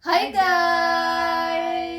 Hi guys!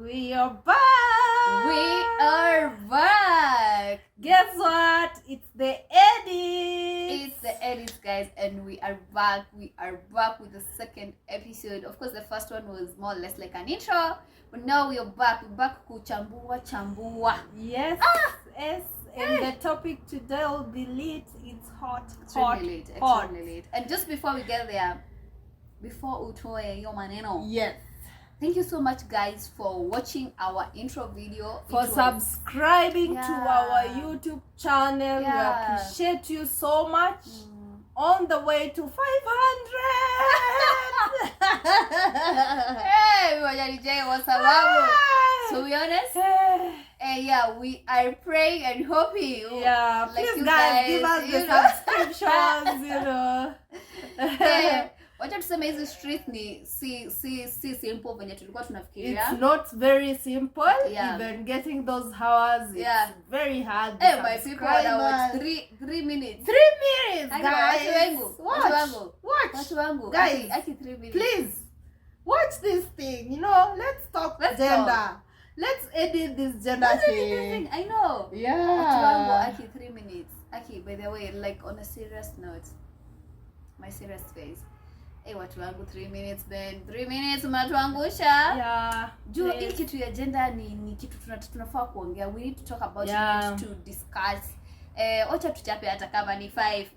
We are back! We are back! Guess what? It's the edit! It's the edits, guys, and we are back. We are back with the second episode. Of course, the first one was more or less like an intro, but now we are back. We're back to chambua. Yes, yes. And the topic today will be lit. It's hot, Extremely hot. late. And just before we get there, before utoe yo maneno, Yes. thank you so much, guys, for watching our intro video. For subscribing to our YouTube channel. Yeah. We appreciate you so much. On the way to 500. Hey, what's up? To be honest, yeah, we are praying and hoping. Yeah, like please you guys, give us the subscriptions, Wacha tuseme hizi street ni si simple venye tulikuwa tunafikiria. It's not very simple. Yeah. Even getting those hours, it's very hard. Hey, my people are watch 3 minutes. 3 minutes, guys. Watch. Guys, Aki 3 minutes. Please watch this thing. Let's talk gender. Let's edit this gender thing. I know. Yeah. Aki 3 minutes. Aki, by the way, like on a serious note, my serious face. Hey, watu wangu 3 minutes, Ben. 3 minutes mnatuangusha. Yeah. Juu hii kitu ya gender ni kitu tunafaa kuongea. We need to talk about it, we need to discuss. Ocha tuchape hata kama ni 5.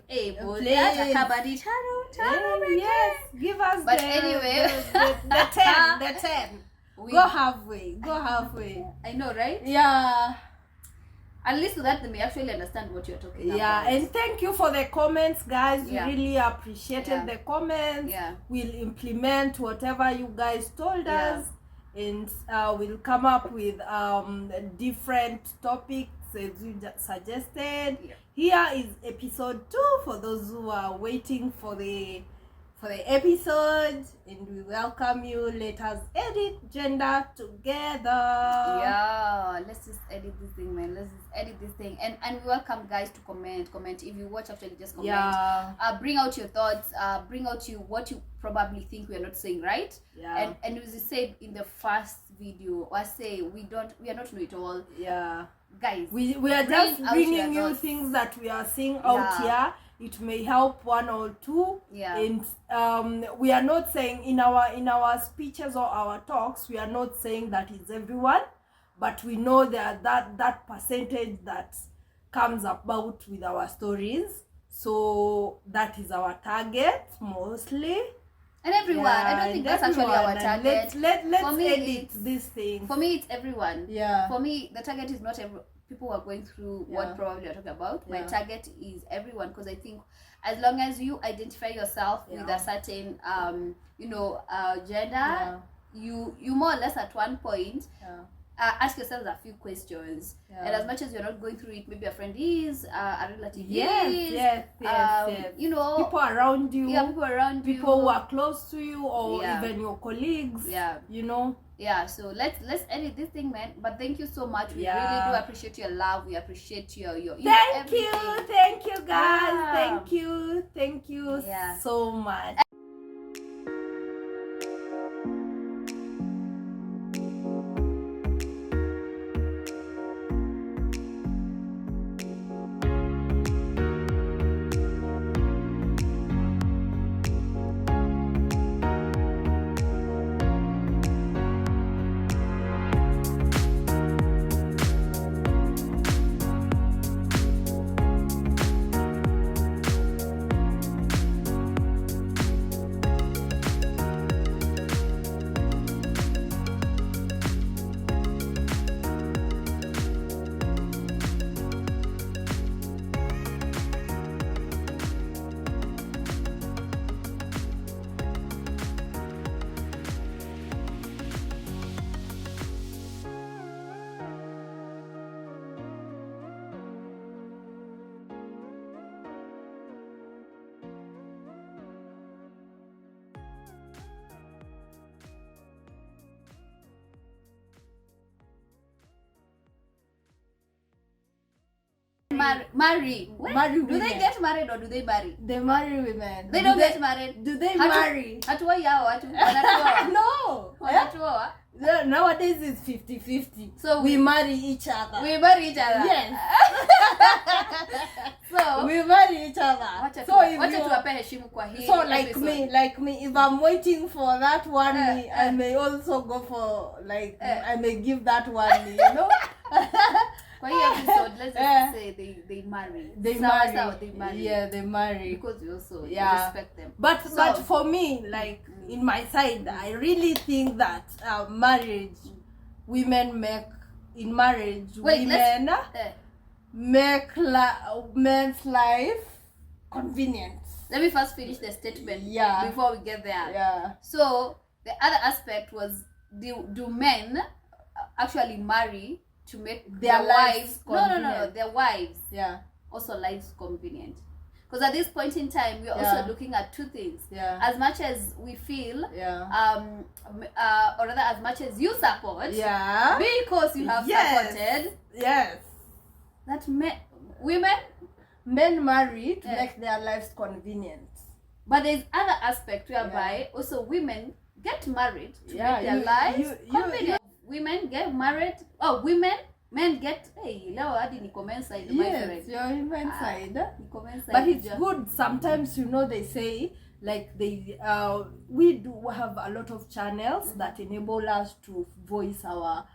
Boy, hata kama ni 5. Yes. Give us but anyway, the 10. The 10. Go halfway. I know, right? Yeah. At least so that they may actually understand what you're talking about. Yeah, and thank you for the comments, guys. Yeah. We really appreciated the comments. Yeah. We'll implement whatever you guys told us, and we'll come up with different topics as you suggested. Yeah. Here is episode 2 for those who are waiting for the episode, and we welcome you. Let us edit gender together. Yeah, let's just edit this thing, man. Let's just edit this thing, and we welcome guys to comment. If you watch, actually just comment. Yeah. Bring out your thoughts. Bring out what you probably think we are not saying right. Yeah. And as you said in the first video, I say we are not know it all. Yeah. Guys, we are just bringing you thoughts. things that we are seeing out here. It may help one or two. Yeah. And we are not saying in our speeches or our talks, we are not saying that it's everyone, but we know that percentage that comes about with our stories. So that is our target mostly. And everyone. I don't think that's actually our target. Let's edit this thing. For me, it's everyone. Yeah. For me, the target is not people who are going through what probably you're talking about. My target is everyone, because I think as long as you identify yourself with a certain gender, you more or less at one point ask yourselves a few questions. And as much as you're not going through it, maybe a friend is, a relative is. Yes. People around you. Yeah, people around you. People who are close to you, or even your colleagues. Yeah, so let's edit this thing, man. But thank you so much. We really do appreciate your love. We appreciate your thank you guys. Thank you so much. marry. Marry Do women. they get married or do they marry? They marry women. They don't get married. Do they marry? Hatua yao watu wanatuoa. No. Wanatuoa. Nowadays it's 50-50. So we marry each other. We marry each other. Yes. So we marry each other. Wacha So tuwape heshima kwa hii. So like me, if I'm waiting for that one, I may also go for I may give that one, you know. Kwa hii episode, let's just say they marry. They marry. Yeah, they marry. Because we also respect them. But for me, like in my side, I really think that women make men's life convenient. Let me first finish the statement before we get there. Yeah. So the other aspect was, do men actually marry to make their wives convenient? No, their wives also lives convenient? Because at this point in time, we're also looking at two things. As much as we feel, or rather, as much as you support, because you have supported, that men marry to make their lives convenient. But there's other aspect whereby also women get married to make their lives convenient. Women get married. Oh, men get. Hey, leo hadi ni comment side. Yes, you're in my side. But it's good. Sometimes, you know, they say like we do have a lot of channels that enable us to voice our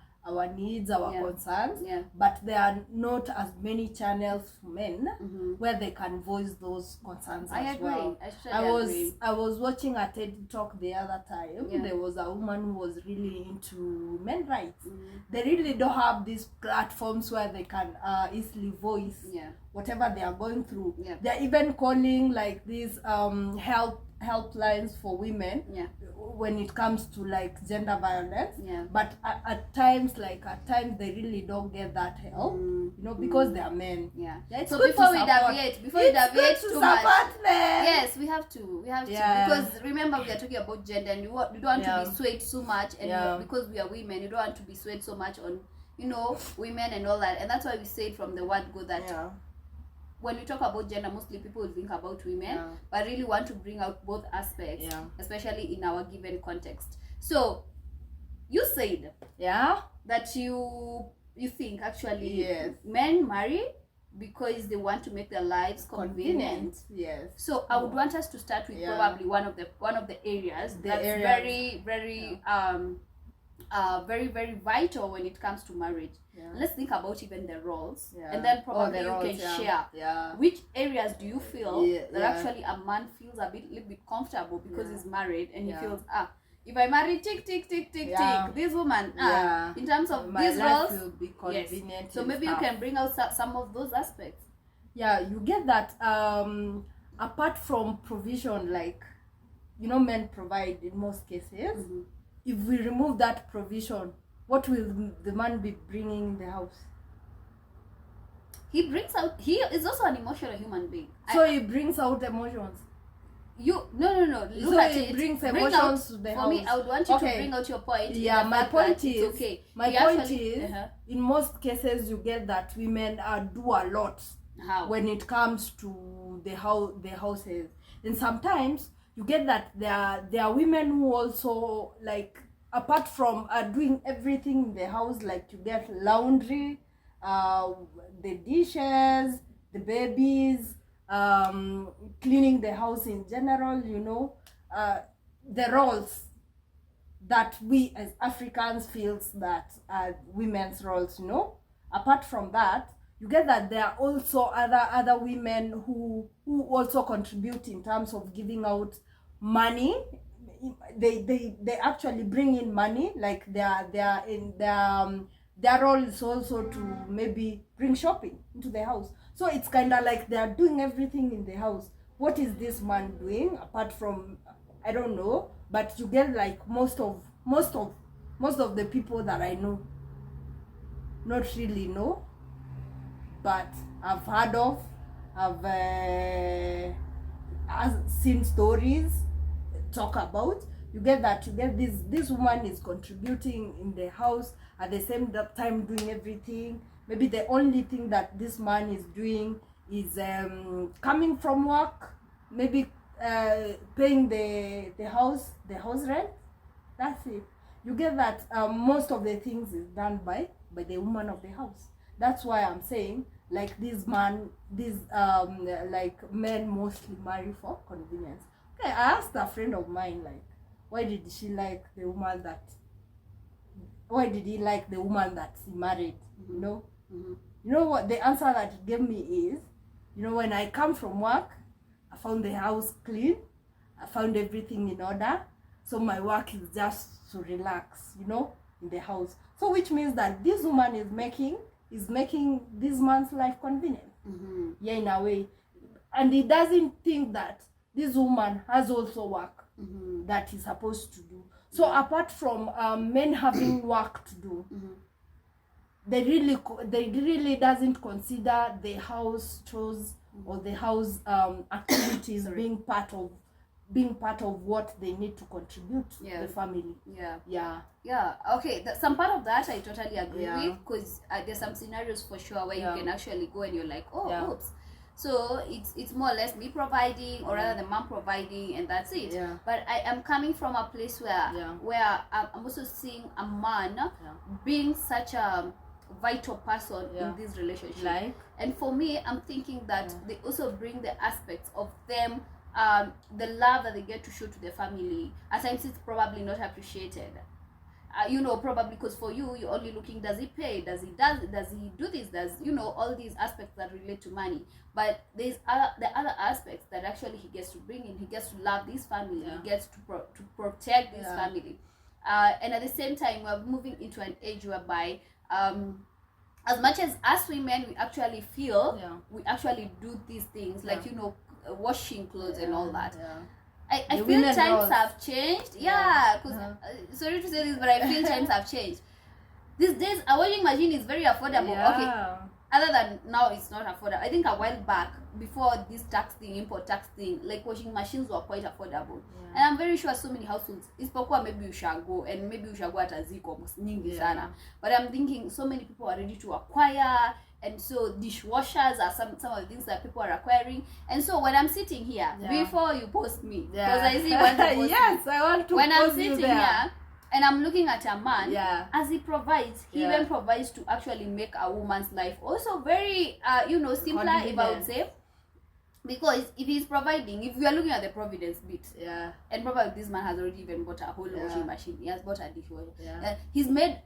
needs, our concerns, but there are not as many channels for men where they can voice those concerns as well. I was watching a TED talk the other time. There was a woman who was really into men's rights. They really don't have these platforms where they can easily voice whatever they are going through. They're even calling like these helplines for women when it comes to like gender violence, but at times they really don't get that help, you know, because they are men. So before we deviate too much, yes, we have to because remember, we are talking about gender, and you don't want to be swayed so much, and because we are women, you don't want to be swayed so much on, you know, women and all that, and that's why we say from the word go that when we talk about gender, mostly people will think about women, but I really want to bring out both aspects, especially in our given context. So you said that you think actually men marry because they want to make their lives convenient. Yes. So I would want us to start with probably one of the areas very very vital when it comes to marriage. Let's think about even the roles, and then probably you can share which areas do you feel that actually a man feels a little bit comfortable because he's married, and he feels if I marry tick this woman in terms of my these life roles will be convenient. So maybe you can bring out some of those aspects. You get that apart from provision, like, you know, men provide in most cases. If we remove that provision, what will the man be bringing in the house? He is also an emotional human being. So he brings out emotions. No. Look so at he it. brings emotions to the house. For me, I would want you to bring out your point. My point is, in most cases, you get that women do a lot when it comes to the houses, and sometimes you get that there are women who also, like, apart from doing everything in the house, like you get laundry, the dishes, the babies, cleaning the house in general, you know, the roles that we as Africans feels that are women's roles, you know. Apart from that, you get that there are also other women who also contribute in terms of giving out money. They actually bring in money, like their role is also to maybe bring shopping into the house. So it's kind of like they are doing everything in the house. What is this man doing apart from, I don't know, but you get like most of the people that I know, not really know, but I've heard of, I've seen stories talk about. You get this woman is contributing in the house, at the same time doing everything. Maybe the only thing that this man is doing is coming from work, maybe paying the house rent. That's it. You get that most of the things is done by the woman of the house. That's why I'm saying, like, like men mostly marry for convenience. Okay, I asked a friend of mine, like, why did he like the woman that he married? You know? You know what the answer that he gave me is, when I come from work, I found the house clean, I found everything in order, so my work is just to relax, in the house. So which means that this woman is making this man's life convenient. Yeah, in a way. And he doesn't think that this woman has also work that he's supposed to do. So apart from men having work to do, they really doesn't consider the house chores or the house activities being part of what they need to contribute to the family. Okay, some part of that I totally agree with, because there's some scenarios for sure where you can actually go and you're like, oops. So it's more or less me providing, or rather the mom providing, and that's it. But I am coming from a place where I'm also seeing a man being such a vital person in this relationship. And for me, I'm thinking that they also bring the aspects of them, the love that they get to show to their family. At times it's probably not appreciated. Probably because for you, you're only looking, does he pay, does he do this, does all these aspects that relate to money. But there's the other aspects that actually he gets to bring in. He gets to love this family, he gets to protect this family, and at the same time we're moving into an age whereby as much as us women, we actually feel we actually do these things, like washing clothes and all that. I feel times have changed. Because sorry to say this, but I feel times have changed. These days a washing machine is very affordable. Okay, other than now it's not affordable. I think a while back, before this import tax thing, like washing machines were quite affordable. And I'm very sure so many households, isipokuwa maybe ushago, and maybe ushago hata ziko nyingi sana, but I'm thinking so many people are ready to acquire. And so dishwashers are some of the things that people are acquiring. And so when I'm sitting here, before you post me, because I see when to post yes, I want to. When I'm sitting here and I'm looking at a man, as he provides, he even provides to actually make a woman's life also very, simpler, if I would say. Because if he's providing, if we are looking at the providence bit, and probably this man has already even bought a whole washing machine, he has bought a dishwasher. He's made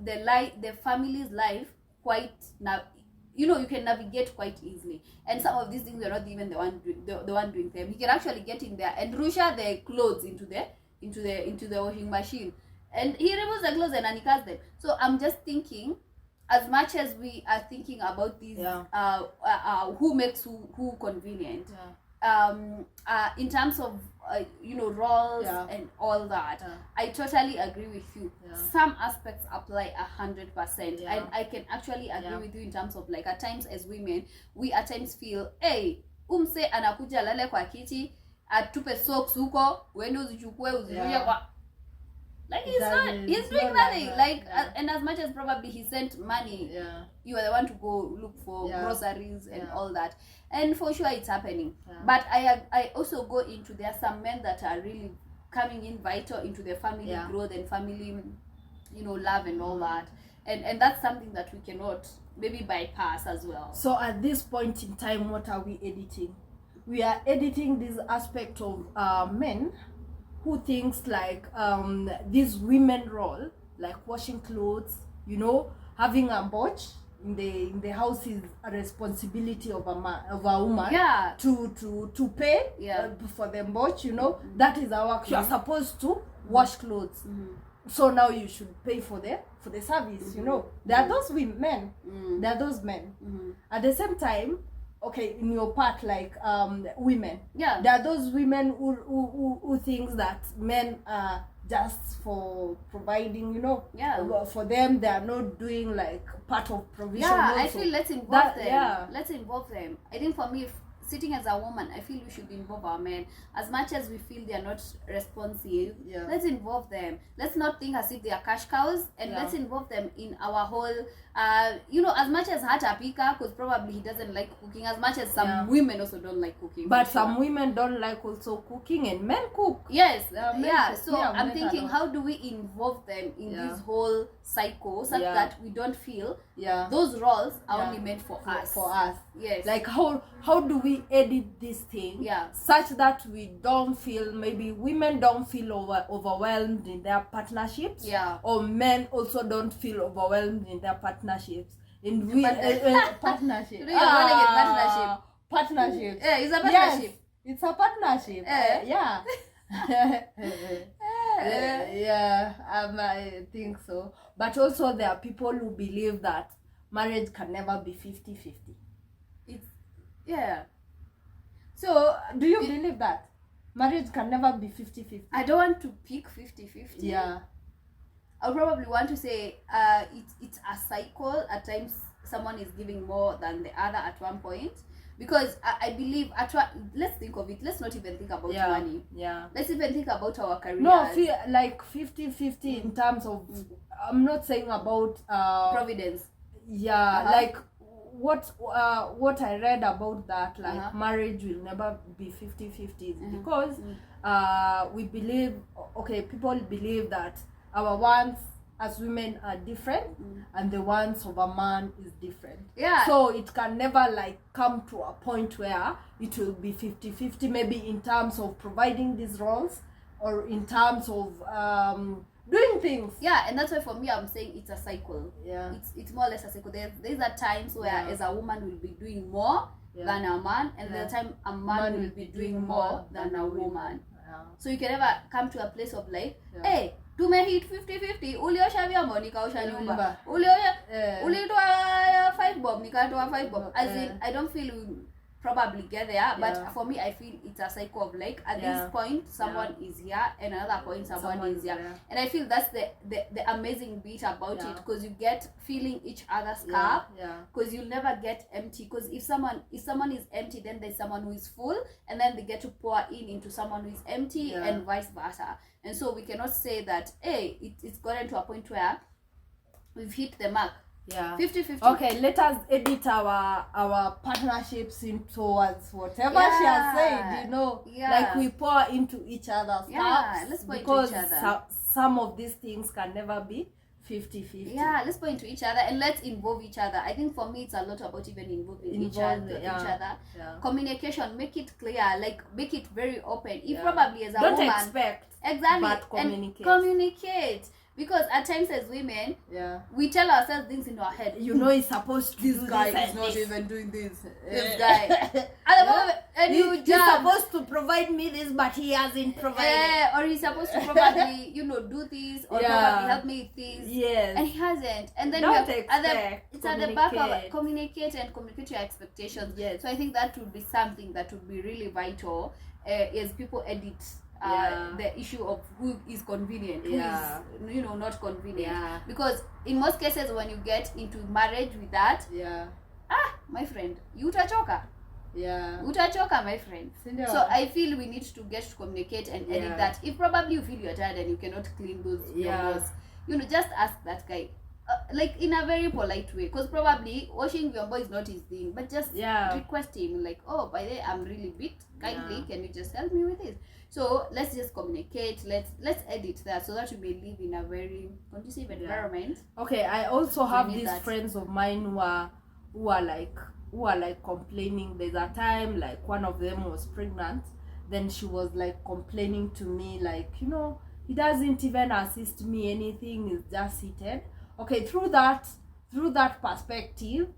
the family's life quite you can navigate quite easily, and some of these things are not even the one doing them. He can actually get in there and rusha the clothes into the washing machine, and he removes the clothes and uncas them. So I'm just thinking, as much as we are thinking about these who makes who convenient, in terms of roles and all that, I totally agree with you. Some aspects apply 100%, and I can actually agree with you in terms of, like, at times as women, we at times feel, hey, umse anakuja lale kwa kiti, atupe socks huko, uende uzichukue uzirushe kwa, like, he's doing nothing. And as much as probably he sent money, you are the one to go look for groceries and all that. And for sure it's happening. But I also go into, there are some men that are really coming in vital into their family growth and family love and all that. And that's something that we cannot maybe bypass as well. So at this point in time, what are we editing? We are editing this aspect of men who thinks like this women role, like washing clothes, having a botch in the house is a responsibility of a woman to pay for the botch. That is our work. You are supposed to wash clothes, so now you should pay for the service. There are those women, there are those men. At the same time, okay, in your part, like women, there are those women who thinks that men are just for providing, for them, they are not doing like part of provision. I feel let's involve them. Let's involve them. I think for me, sitting as a woman, I feel we should involve our men. As much as we feel they are not responsive, let's involve them. Let's not think as if they are cash cows, and let's involve them in our whole, as much as Hata Pika, because probably he doesn't like cooking, as much as some women also don't like cooking. But some women don't like also cooking, and men cook. Yes, so I'm thinking, how do we involve them in this whole cycle such that we don't feel those roles are only meant for us. Yes. Like how do we edit this thing such that we don't feel, maybe women don't feel overwhelmed in their partnerships, or men also don't feel overwhelmed in their partnerships. In partnership. Partnership. Partnership. Yeah, it's a partnership. Yes, it's a partnership. Yeah. I think so. But also there are people who believe that marriage can never be 50-50. So do you believe that marriage can never be 50-50? I don't want to pick 50-50. Yeah. I probably want to say it's a cycle. At times someone is giving more than the other at one point. Because I believe, let's think of it. Let's not even think about money. Yeah. Let's even think about our careers. No, like 50-50 in terms of, I'm not saying about providence. Yeah, like what I read about that, like marriage will never be 50-50 because we believe, people believe that our wants as women are different and the wants of a man is different. Yeah. So it can never like come to a point where it will be 50-50, maybe in terms of providing these roles or in terms of doing things. Yeah, and that's why for me I'm saying it's a cycle. Yeah. It's more or less a cycle. There's are times where as a woman will be doing more than a man, and the time a man will be doing more than a woman. Yeah. So you can never come to a place of like, hey, tumehit 50-50, uliosha vyombo nikaosha nyumba, ulitoa 5 bob nikatoa 5 bob. As in, I don't feel we probably get there, but for me I feel it's a cycle of like, at this point someone is here and another point someone is here. And I feel that's the amazing bit about it, because you get feeling each other's cup, because you'll never get empty. Because if someone is empty, then there's someone who is full, and then they get to pour into someone who is empty, and vice versa. And so we cannot say that, hey, it's gotten to a point where we've hit the mark. Yeah. 50-50. Okay, let us edit our partnerships in towards whatever she has said, like we pour into each other's cups. Let's pour into each other. Some of these things can never be 50-50. Yeah, let's pour into each other and let's involve each other. I think for me it's a lot about even involving each other. Yeah. Communication, make it clear, like make it very open. If probably as a woman, don't expect, but communicate. Because at times as women, we tell ourselves things into our head. He's supposed to do this guy is not even doing this. This guy. At the moment, and he's supposed to provide me this, but he hasn't provided. Or he's supposed to probably, do this, or probably help me with this. Yes. And he hasn't. And then it's at the back of communicate your expectations. Yes. So I think that would be something that would be really vital as people edit the issue of who is convenient, who is not convenient. Because in most cases when you get into marriage with that, my friend, you utachoka. Utachoka, my friend. So I feel we need to get to communicate and edit that. If probably you feel you're tired and you cannot clean those vyombo, just ask that guy. Like in a very polite way, because probably washing vyombo is not his thing, but just request him like, oh, by the way, I'm really bit, kindly can you just help me with this? So let's just communicate, let's edit that so that we may live in a very conducive environment. Okay, I also have these friends of mine who are like complaining. There's a time like one of them was pregnant, then she was like complaining to me like, he doesn't even assist me anything, is just seated. Okay, through that perspective,